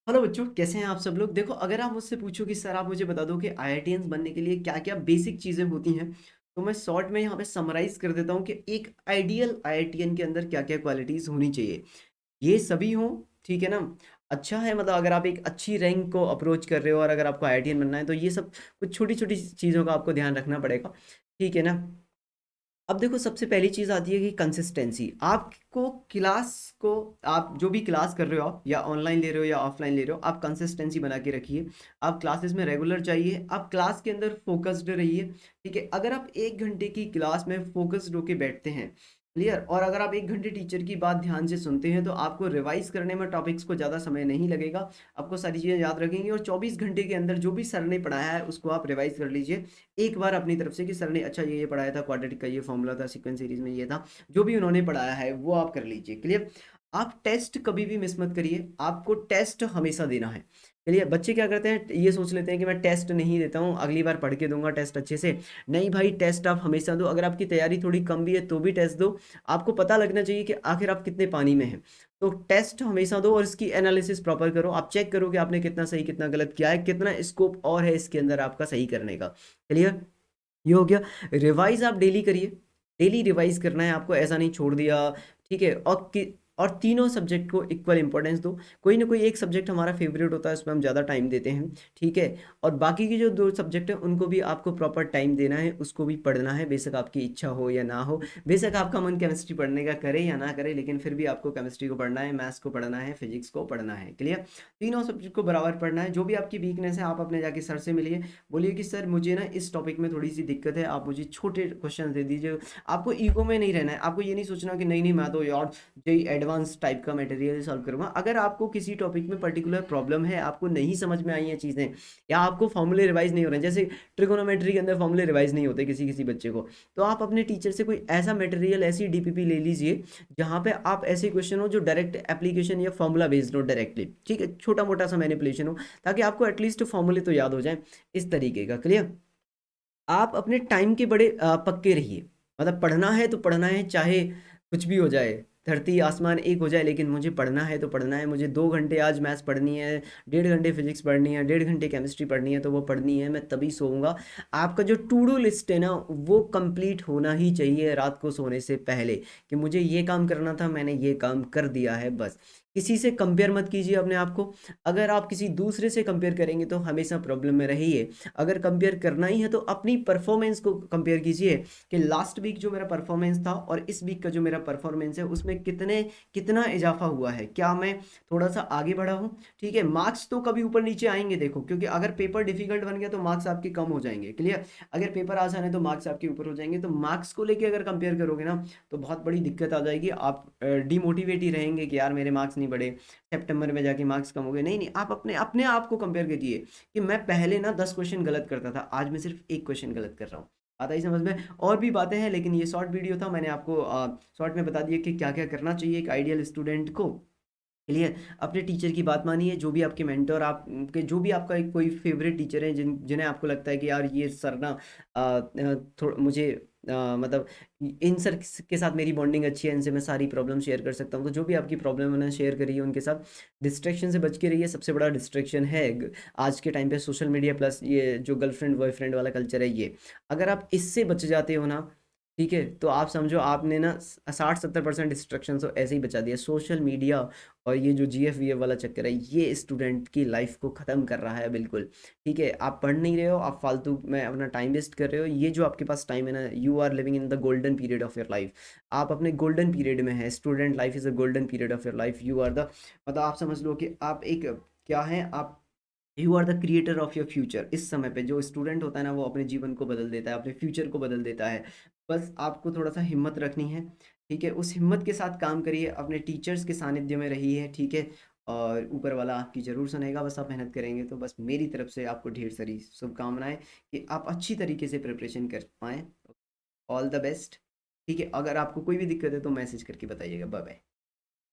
Hello बच्चों, कैसे हैं आप सब लोग। देखो, अगर आप मुझसे पूछो कि सर आप मुझे बता दो कि आईआईटीएंस बनने के लिए क्या क्या बेसिक चीज़ें होती हैं, तो मैं शॉर्ट में यहाँ पे समराइज कर देता हूँ कि एक आइडियल आईआईटीएन के अंदर क्या क्या क्वालिटीज़ होनी चाहिए। ये सभी हों, ठीक है ना। अच्छा है, मतलब अगर आप एक अच्छी रैंक को अप्रोच कर रहे हो और अगर आपको आईआईटीएन बनना है तो ये सब कुछ छोटी छोटी चीज़ों का आपको ध्यान रखना पड़ेगा, ठीक है ना। अब देखो, सबसे पहली चीज़ आती है कि कंसिस्टेंसी। आपको क्लास को, आप जो भी क्लास कर रहे हो आप, या ऑनलाइन ले रहे हो या ऑफलाइन ले रहे हो, आप कंसिस्टेंसी बना के रखिए। आप क्लासेस में रेगुलर जाइए, आप क्लास के अंदर फोकस्ड रहिए, ठीक है। अगर आप 1 घंटे की क्लास में फोकस्ड होके बैठते हैं, क्लियर, और अगर आप 1 घंटे टीचर की बात ध्यान से सुनते हैं तो आपको रिवाइज करने में टॉपिक्स को ज़्यादा समय नहीं लगेगा। आपको सारी चीज़ें याद रखेंगी और 24 घंटे के अंदर जो भी सर ने पढ़ाया है उसको आप रिवाइज कर लीजिए एक बार अपनी तरफ से कि सर ने अच्छा ये पढ़ाया था, क्वाड्रेटिक का ये फॉर्मूला था, सीक्वेंस सीरीज में ये था, जो भी उन्होंने पढ़ाया है वो आप कर लीजिए, क्लियर। आप टेस्ट कभी भी मिस मत करिए, आपको टेस्ट हमेशा देना है। चलिए, बच्चे क्या करते हैं, ये सोच लेते हैं कि मैं टेस्ट नहीं देता हूँ, अगली बार पढ़ के दूंगा टेस्ट अच्छे से। नहीं भाई, टेस्ट आप हमेशा दो। अगर आपकी तैयारी थोड़ी कम भी है तो भी टेस्ट दो। आपको पता लगना चाहिए कि आखिर आप कितने पानी में हैं। तो टेस्ट हमेशा दो और इसकी एनालिसिस प्रॉपर करो। आप चेक करो कि आपने कितना सही कितना गलत किया है, कितना स्कोप और है इसके अंदर आपका सही करने का। क्लियर, ये हो गया। रिवाइज आप डेली करिए, डेली रिवाइज करना है आपको, ऐसा नहीं छोड़ दिया, ठीक है। और तीनों सब्जेक्ट को इक्वल इंपॉर्टेंस दो। कोई ना कोई एक सब्जेक्ट हमारा फेवरेट होता है, उसमें हम ज़्यादा टाइम देते हैं, ठीक है। और बाकी के जो 2 सब्जेक्ट हैं उनको भी आपको प्रॉपर टाइम देना है, उसको भी पढ़ना है, बेशक आपकी इच्छा हो या ना हो। बेशक आपका मन केमिस्ट्री पढ़ने का करे या ना करे, लेकिन फिर भी आपको केमिस्ट्री को पढ़ना है, मैथ्स को पढ़ना है, फिजिक्स को पढ़ना है, क्लियर। तीनों सब्जेक्ट को बराबर पढ़ना है। जो भी आपकी वीकनेस है आप अपने जाके सर से मिलिए, बोलिए कि सर मुझे ना इस टॉपिक में थोड़ी सी दिक्कत है, आप मुझे छोटे क्वेश्चन दे दीजिए। आपको ईगो में नहीं रहना है, आपको ये नहीं सोचना कि नहीं नहीं मैं तो यार यही एडवांस टाइप का मटेरियल सॉल्व करूंगा। अगर आपको किसी टॉपिक में पर्टिकुलर प्रॉब्लम है, आपको नहीं समझ में आई हैं चीज़ें, या आपको फॉर्मूले रिवाइज नहीं हो रहे हैं, जैसे ट्रिगोनोमेट्री के अंदर फॉर्मूले रिवाइज नहीं होते किसी किसी बच्चे को, तो आप अपने टीचर से कोई ऐसा मटेरियल, ऐसी डीपीपी ले लीजिए जहाँ पे आप ऐसे क्वेश्चन हो जो डायरेक्ट एप्लीकेशन या फॉर्मूला बेस्ड हो डायरेक्टली, ठीक है, छोटा मोटा सा मैनिपुलेशन हो, ताकि आपको एटलीस्ट फॉर्मूले तो याद हो जाए, इस तरीके का, क्लियर। आप अपने टाइम के बड़े पक्के रहिए। मतलब पढ़ना है तो पढ़ना है, चाहे कुछ भी हो जाए, धरती आसमान एक हो जाए, लेकिन मुझे पढ़ना है तो पढ़ना है। मुझे 2 घंटे आज मैथ्स पढ़नी है, 1.5 घंटे फिजिक्स पढ़नी है, 1.5 घंटे केमिस्ट्री पढ़नी है, तो वो पढ़नी है, मैं तभी सोऊंगा। आपका जो टू डू लिस्ट है ना, वो कंप्लीट होना ही चाहिए रात को सोने से पहले, कि मुझे ये काम करना था, मैंने ये काम कर दिया है, बस। किसी से कंपेयर मत कीजिए अपने आप को। अगर आप किसी दूसरे से कंपेयर करेंगे तो हमेशा प्रॉब्लम में रहिए। अगर कंपेयर करना ही है तो अपनी परफॉर्मेंस को कंपेयर कीजिए, कि लास्ट वीक जो मेरा परफॉर्मेंस था और इस वीक का जो मेरा परफॉर्मेंस है उसमें कितना इजाफा हुआ है, क्या मैं थोड़ा सा आगे बढ़ा हूँ, ठीक है। मार्क्स तो कभी ऊपर नीचे आएंगे, देखो, क्योंकि अगर पेपर डिफिकल्ट बन गया तो मार्क्स आपके कम हो जाएंगे, क्लियर। अगर पेपर आसान है तो मार्क्स आपके ऊपर हो जाएंगे। तो मार्क्स को लेके अगर कंपेयर करोगे ना, तो बहुत बड़ी दिक्कत आ जाएगी। आप डिमोटिवेट ही रहेंगे कि यार मेरे मार्क्स नहीं बढ़े, सितंबर में जाके मार्क्स कम हो गए। नहीं नहीं, आप अपने अपने आप को कंपेयर कीजिए कि मैं पहले ना 10 क्वेश्चन गलत करता था, आज मैं सिर्फ एक क्वेश्चन गलत कर रहा हूँ। आता ही समझ में। और भी बातें हैं, लेकिन ये शॉर्ट वीडियो था, मैंने आपको शॉर्ट में बता दिया कि क्या क्या करना चाहिए एक आइडियल स्टूडेंट को, क्लियर। अपने टीचर की बात मानिए, जो भी आपके मेंटर, आपके जो भी आपका एक कोई फेवरेट टीचर है, जिन्हें आपको लगता है कि यार ये सर ना थोड़ा मुझे मतलब इन सर के साथ मेरी बॉन्डिंग अच्छी है, इनसे मैं सारी प्रॉब्लम शेयर कर सकता हूँ। तो जो भी आपकी प्रॉब्लम है ना, शेयर करिए उनके साथ। डिस्ट्रैक्शन से बच के रहिए, सबसे बड़ा डिस्ट्रैक्शन है आज के टाइम पे सोशल मीडिया, प्लस ये जो गर्लफ्रेंड बॉयफ्रेंड वाला कल्चर है ये। अगर आप इससे बच जाते हो ना, ठीक है, तो आप समझो आपने ना 60-70% डिस्ट्रक्शन तो ऐसे ही बचा दिया। सोशल मीडिया और ये जो जी एफ वी एफ वाला चक्कर है, ये स्टूडेंट की लाइफ को ख़त्म कर रहा है बिल्कुल, ठीक है। आप पढ़ नहीं रहे हो, आप फालतू में अपना टाइम वेस्ट कर रहे हो। ये जो आपके पास टाइम है ना, you are living in the golden period of your life. आप अपने गोल्डन पीरियड में है, student life is a golden period of your life. You are the, मतलब आप समझ लो कि आप एक क्या है, आप you are the creator of your future. इस समय पे जो स्टूडेंट होता है ना, वो अपने जीवन को बदल देता है, अपने फ्यूचर को बदल देता है। बस आपको थोड़ा सा हिम्मत रखनी है, ठीक है। उस हिम्मत के साथ काम करिए, अपने टीचर्स के सानिध्य में रहिए, ठीक है। और ऊपर वाला आपकी ज़रूर सुनेगा, बस आप मेहनत करेंगे तो। बस मेरी तरफ से आपको ढेर सारी शुभकामनाएं कि आप अच्छी तरीके से प्रिपरेशन कर पाएँ। ऑल द बेस्ट, ठीक है। अगर आपको कोई भी दिक्कत है तो मैसेज करके बताइएगा। Bye bye.